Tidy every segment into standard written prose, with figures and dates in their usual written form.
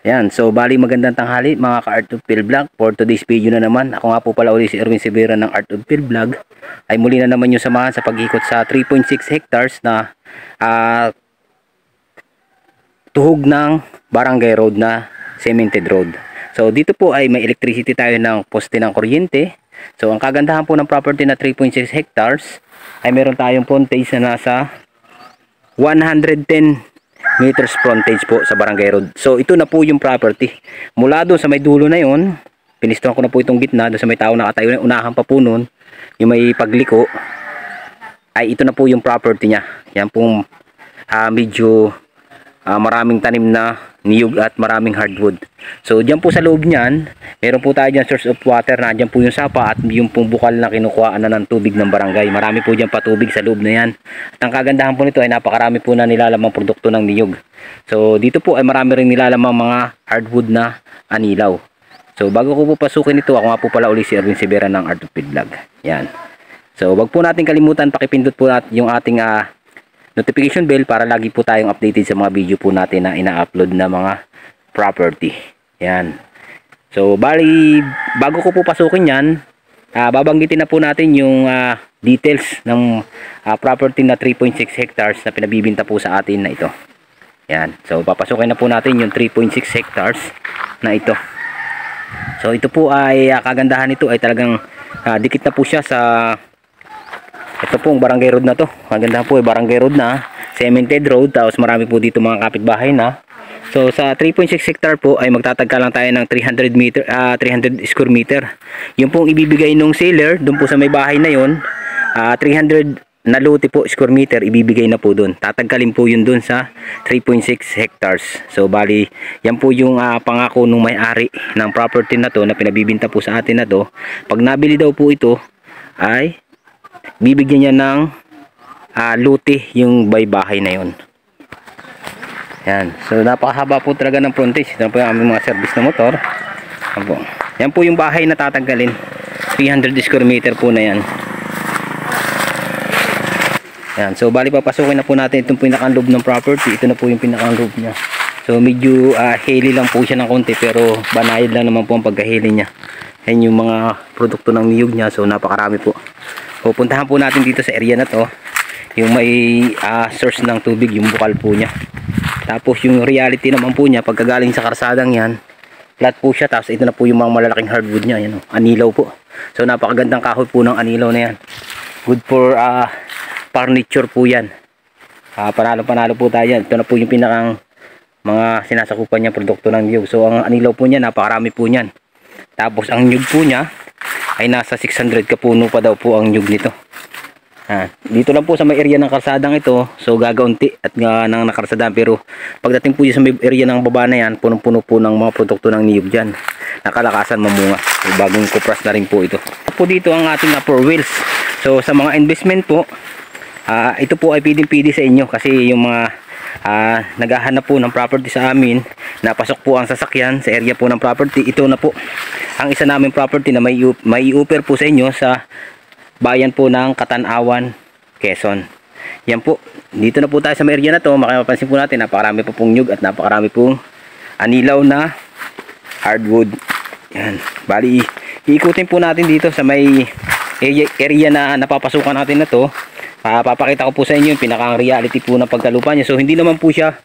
Yan, so bali magandang tanghali mga ka-Art of Field Vlog. For today's video na naman, ako nga po pala uli si Erwin Severa ng Art of Field Vlog. Ay muli na naman yung samahan sa pag-ikot sa 3.6 hectares na tuhog ng barangay road na cemented road. So dito po ay may electricity tayo ng poste ng kuryente. So ang kagandahan po ng property na 3.6 hectares ay meron tayong frontage na nasa 110 meters frontage po sa barangay road. So ito na po yung property. Mula doon sa may dulo na yon, pinistuhan ko na po itong gitna, doon sa may tao nakatayo na unahan pa po noon, yung may pagliko, ay ito na po yung property niya. Yan pong medyo maraming tanim na niyog at maraming hardwood. So diyan po sa loob niyan, meron po tayo diyan source of water, nandiyan po yung sapa at yung pong bukal na kinukuhaan na ng tubig ng barangay. Marami po diyan patubig sa loob na yan. At ang kagandahan po nito ay napakarami po na nilalamang produkto ng niyog. So dito po ay marami rin nilalamang mga hardwood na anilaw. So bago ko po pasukin ito, ako nga po pala uli si Erwin Severa ng Art of Field Vlog. Yan. So wag po natin kalimutan pakipindot po natin yung ating notification bell para lagi po tayong updated sa mga video po natin na ina-upload na mga property. Yan. So bali bago ko po pasukin yan, babanggitin na po natin yung details ng property na 3.6 hectares na pinabibinta po sa atin na ito. Yan. So papasukin na po natin yung 3.6 hectares na ito. So ito po ay kagandahan nito ay talagang dikit na po siya sa ito pong barangay road na to. Maganda po barangay road na cemented road, tapos marami po dito mga kapitbahay na. So sa 3.6 hectare po ay magtatagka lang tayo ng 300 square meter. Yung pong ibibigay nung seller doon po sa may bahay na yon, 300 na lote po square meter ibibigay na po doon. Tatagkalin po yun doon sa 3.6 hectares. So bali yan po yung pangako nung may-ari ng property na to na pinabibinta po sa atin na to. Pag nabili daw po ito ay bibigyan niya ng lote yung bahay na yon. Yan. So napakahaba po talaga ng frontage. Ito po yung aming mga service na motor. Yan po yung bahay na tatanggalin. 300 square meter po na yan. Yan. So bali papasukin na po natin itong pinakang-loob ng property. Ito na po yung pinakang-loob niya. So medyo heli lang po siya ng konti, pero banayad lang naman po ang pagkaheli niya. Yan yung mga produkto ng niyog niya. So napakarami po. Pupuntahan po natin dito sa area na to yung may source ng tubig, yung bukal po niya. Tapos yung reality naman po niya, pagkagaling sa karsadang yan, flat po siya. Tapos ito na po yung mga malalaking hardwood niya, yan, anilaw po. So napakagandang kahoy po ng anilaw na yan. Good for furniture po yan. Panalo po tayo yan. Ito na po yung pinakang mga sinasakupan niya produkto ng niyog. So ang anilaw po niya, napakarami po niyan. Tapos ang niyog po niya ay nasa 600 kapuno pa daw po ang nyug nito. Dito lang po sa may area ng karsadang ito, so gagaunti at nang nakarsadaan, pero pagdating po sa may area ng baba na yan, punong-puno po ng mga produkto ng niyog dyan. Nakalakasan mamunga. So, bagong kupras na rin po ito. Po dito ang ating four wheels. So sa mga investment po, ito po ay pwedeng-pwede sa inyo kasi yung mga naghahanap po ng property sa amin, napasok po ang sasakyan sa area po ng property. Ito na po ang isa naming property na may i-offer po sa inyo sa bayan po ng Katanawan, Quezon. Yan po, dito na po tayo sa may area na to. Mapapansin po natin, napakarami po pong nyug at napakarami pong anilaw na hardwood. Yan, bali iikutin po natin dito sa may area na napapasukan natin na to. Papakita ko po sa inyo yung pinakang reality po ng pagkalupa niya. So hindi naman po siya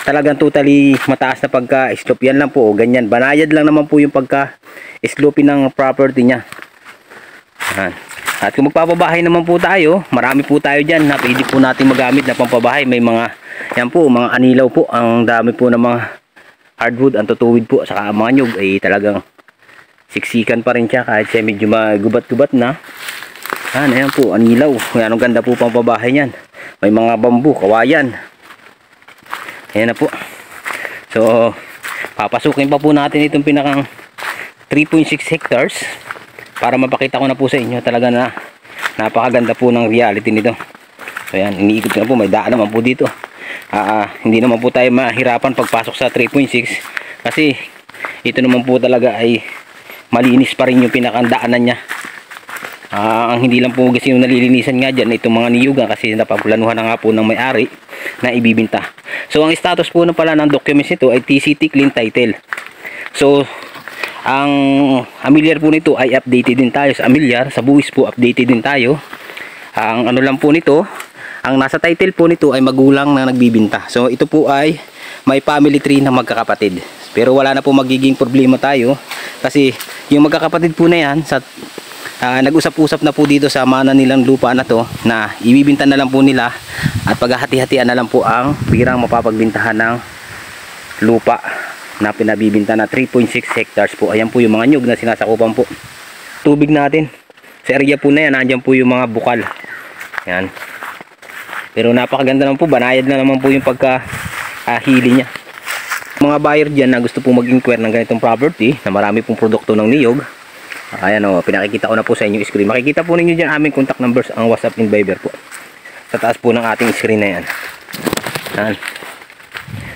talagang totally mataas na pagka-slope. Yan lang po, ganyan. Banayad lang naman po yung pagka-slope ng property niya. At kung magpapabahay naman po tayo, marami po tayo dyan na pwede po natin magamit na pampabahay. May mga, yan po, mga anilaw po. Ang dami po ng mga hardwood, ang tutuwid po. Saka ang mga nyug ay talagang siksikan pa rin siya kahit siya medyo magubat-gubat na. Ayan po, anilaw. Anong ganda po pampabahay niyan. May mga bambu, kawayan. Ayan na po. So papasukin pa po natin itong pinakang 3.6 hectares para mapakita ko na po sa inyo talaga na napakaganda po ng reality nito. So ayan, iniikot ko na po, may daan naman po dito. hindi naman po tayo mahirapan pagpasok sa 3.6 kasi ito naman po talaga ay malinis pa rin yung pinakandaanan niya. Ang hindi lang po kasi yung nalilinisan nga dyan itong mga niyugan kasi napaplanuhan na nga po ng may-ari na ibibinta. So ang status po na pala ng documents nito ay TCT Clean Title. So ang amilyar po nito ay updated din tayo sa amilyar, sa buwis po updated din tayo. Ang ano lang po nito, ang nasa title po nito ay magulang na nagbibinta. So ito po ay may family tree na magkakapatid. Pero wala na po magiging problema tayo kasi yung magkakapatid po na yan sa nag-usap-usap na po dito sa mana nilang lupa na to na ibibinta na lang po nila at paghahati-hatian na lang po ang pirang mapapagbintahan ng lupa na pinabibinta na 3.6 hectares po. Ayan po yung mga nyug na sinasakupan po. Tubig natin sa area po na yan, nandiyan po yung mga bukal. Yan. Pero napakaganda naman po, banayad na naman po yung pagka-hili niya. Mga buyer dyan na gusto po mag-inquire ng ganitong property na marami pong produkto ng niyog, ayan o, pinakikita ko na po sa inyo screen. Makikita po ninyo dyan aming contact numbers, ang WhatsApp and Viber po sa taas po ng ating screen na yan. Yan.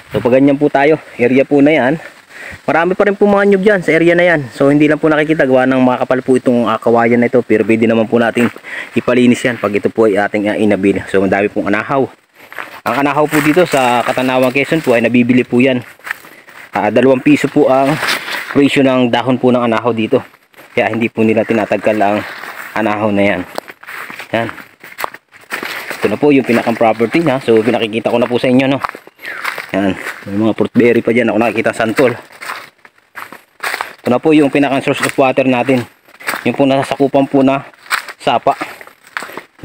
So pag ganyan po tayo, area po na yan, marami pa rin po mga nyug dyan sa area na yan. So hindi lang po nakikita, gawa ng makakapal po itong kawayan na ito, pero pwede naman po natin ipalinis yan pag ito po ay ating inabil. So madami pong anahaw. Ang anahaw po dito sa Katanawang Quezon po ay nabibili po yan. 2 piso po ang presyo ng dahon po ng anahaw dito. Kaya hindi po nila tinatagkal ang anahaw na yan. Yan. Ito na po yung pinakang property niya. So pinakikita ko na po sa inyo, no. Yan. May mga fruit berry pa dyan. Ako nakikita santol. Ito na po yung pinakang source of water natin. Yung po nasasakupan po na sapa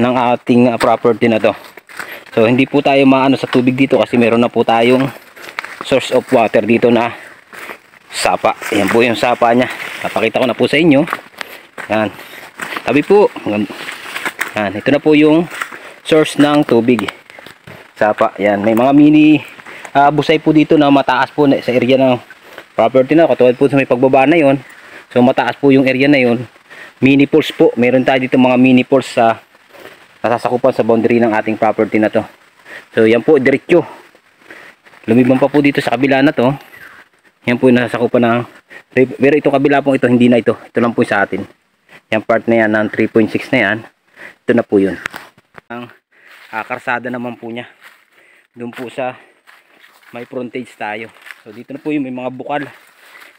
ng ating property na to. So hindi po tayo maano sa tubig dito kasi meron na po tayong source of water dito na sapa. Ayan po yung sapa nya. Napakita ko na po sa inyo. Yan. Tabi po. Yan. Ito na po yung source ng tubig. Sapa. Yan. May mga mini busay po dito na mataas po na, sa area ng property na. Katulad po sa may pagbaba na yon. So mataas po yung area na yon. Mini pools po. Meron tayo dito mga mini pools sa nasasakupan sa boundary ng ating property na to. So yan po, diretso. Lumibang pa po dito sa kabila na to. Yan po yung nasasakupan ng, pero ito kabila po ito, hindi na ito. Ito lang po sa atin. Yan part na yan ng 3.6 na yan. Ito na po yun. Ang karsada naman po niya. Doon po sa may frontage tayo. So dito na po yung may mga bukal.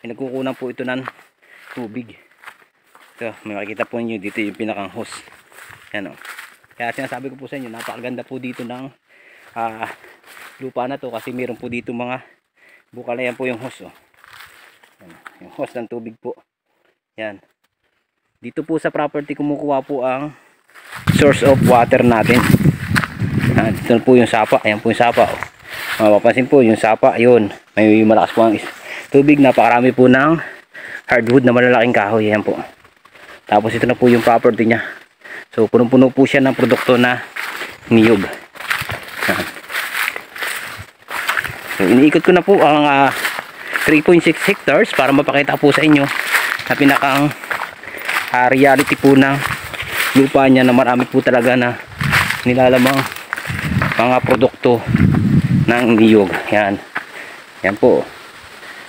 May nagkukunan po ito ng tubig. So may makikita po niyo dito yung pinakang hose. Yan o. Kaya sinasabi ko po sa inyo, napakaganda po dito ng lupa na to kasi meron po dito mga bukal na. Yan po yung hose. Oh. Yan, yung hose ng tubig po. Yan. Dito po sa property kumukuha po ang source of water natin. Dito po yung sapa. Ayan po yung sapa. Oh. Mapapansin po yung sapa. Yun. May malakas po ang tubig. Napakarami po ng hardwood na malalaking kahoy. Ayan po. Tapos ito na po yung property niya. So punong-puno po siya ng produkto na niyog. Yan. So iniikot ko na po ang 3.6 hectares para mapakita po sa inyo na pinakang reality po ng lupa niya na marami po talaga na nilalamang mga produkto ng niyog. Yan. Yan po.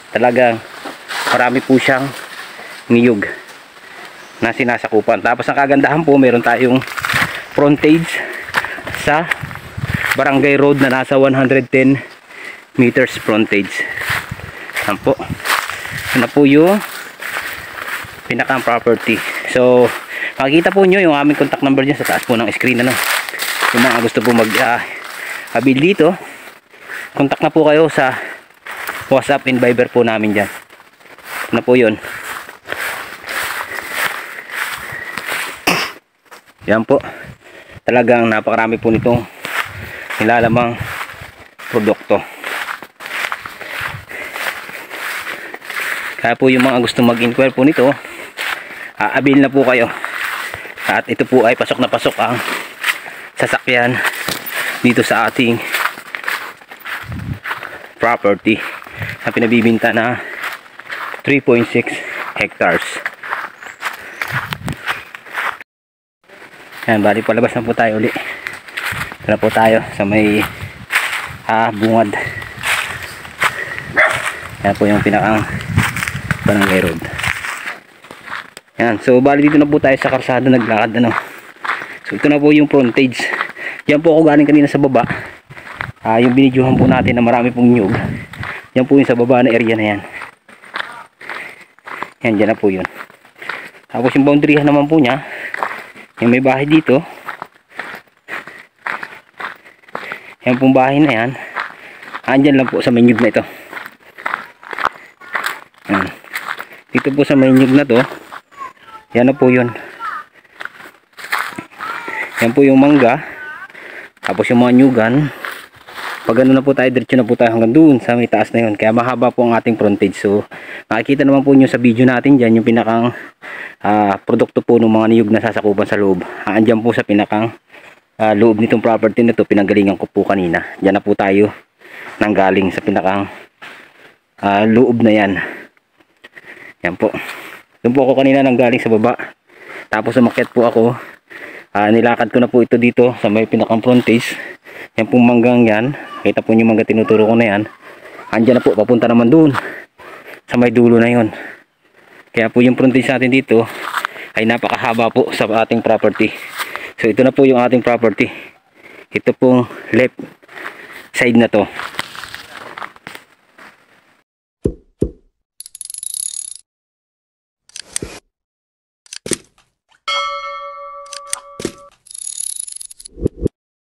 Talagang marami po siyang niyog na sinasakupan. Tapos ang kagandahan po, meron tayong frontage sa Barangay Road na nasa 110 meters frontage. Yan po. Yan po yung pinakang property. So makikita po nyo yung aming contact number dyan sa taas po ng screen. Ano? Yung mga gusto po mag-build dito, contact na po kayo sa WhatsApp and Viber po namin dyan. Ano po yun. Yan po. Talagang napakarami po nitong nilalamang produkto. Kaya po yung mga gusto mag-inquire po nito, avail na po kayo. At ito po ay pasok na pasok ang sasakyan dito sa ating property na pinabibinta na 3.6 hectares. Yan, bali palabas na po tayo uli. Ito na po tayo sa may bungad. Yan po yung pinakang barangay road. Yan, so bali dito na po tayo sa karsada naglakad ano. So ito na po yung frontage. Yan po ako galing kanina sa baba. Yung binidyohan po natin na marami pong nyug. Yan po yung sa baba na area na yan. Yan, dyan na po yun. Tapos yung boundary naman po niya, yung may bahay dito. Yan pong bahay na yan. Andyan lang po sa may nyug na ito. Yan. Dito po sa may nyug na to. Yan na po yun. Yan po yung mangga. Tapos yung mga nyugan. Pag ano na po tayo, diretso na po tayo hanggang doon sa may taas na yun. Kaya mahaba po ang ating frontage. So makikita naman po nyo sa video natin dyan yung pinakang produkto po ng mga niyog na sasakupan sa loob. Andyan po sa pinakang loob nitong property na to, pinanggalingan ko po kanina. Dyan na po tayo nanggaling sa pinakang loob na yan. Yan po. Doon po ako kanina nanggaling sa baba. Tapos umakyat po ako. Nilakad ko na po ito dito sa may pinakang frontage. Yan pong manggang yan. Kita po yung mangga tinuturo ko na yan. Andyan na po, papunta naman doon sa may dulo na yon. Kaya po yung frontage natin dito ay napakahaba po sa ating property. So ito na po yung ating property. Ito pong left side na to.